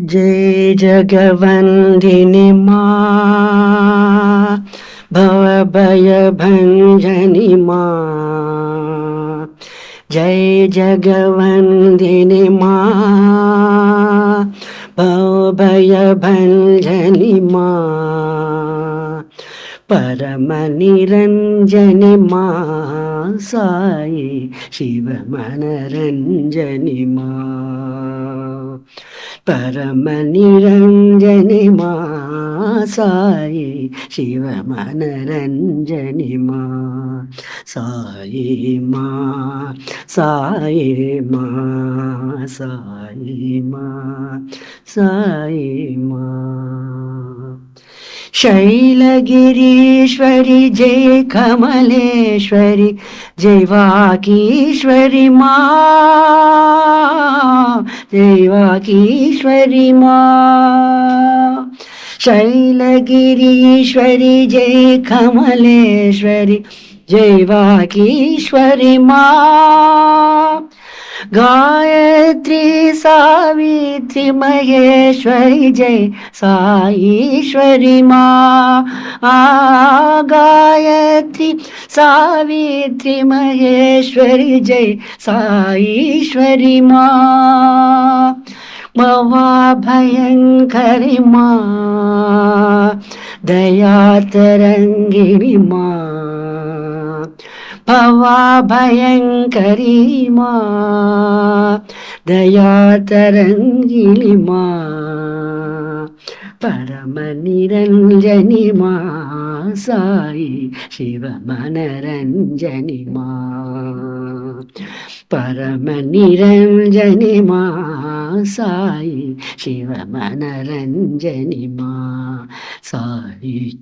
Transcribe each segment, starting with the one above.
जय जगवन्दिनि मा भवभयभञ्जनि मा। जय जगवन्दिनि मा भवभयभञ्जनि मा। परमनिरञ्जनि मा साई शिवमनरञ्जनि मा। परमनिरञ्जनि मा साई शिवमनरञ्जनि मा। साई मा साई मा साई मा साई मा। शैलगिरीश्वरि जय कमलेश्वरि जय वागीश्वरि मा। जय वागीश्वरि मा। शैलगिरीश्वरि जय कमलेश्वरि जय वागीश्वरि मा। गायत्री सावित्री महेश्वरी जय साईश्वरी मा। गायत्री सावित्री महेश्वरी जय साईश्वरी मा। महाभयंकरी मा दयातरंगिणी मा। भवाभयंकरी मा दयातरंगिणी मा। परमनिरंजनि मा साई शिवमनरंजनि मा। परमनिरंजनि मा साई शिवमनरंजनि मा। साई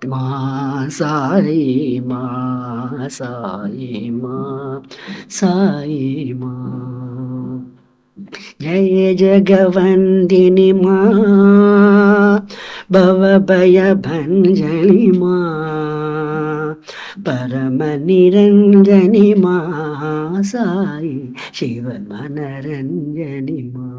मा साई मा साई मा साई मा। जय जगवन्दिनि मा भवभयभञ्जनि मा। परमनिरञ्जनि मा साई शिवमनरञ्जनि मा।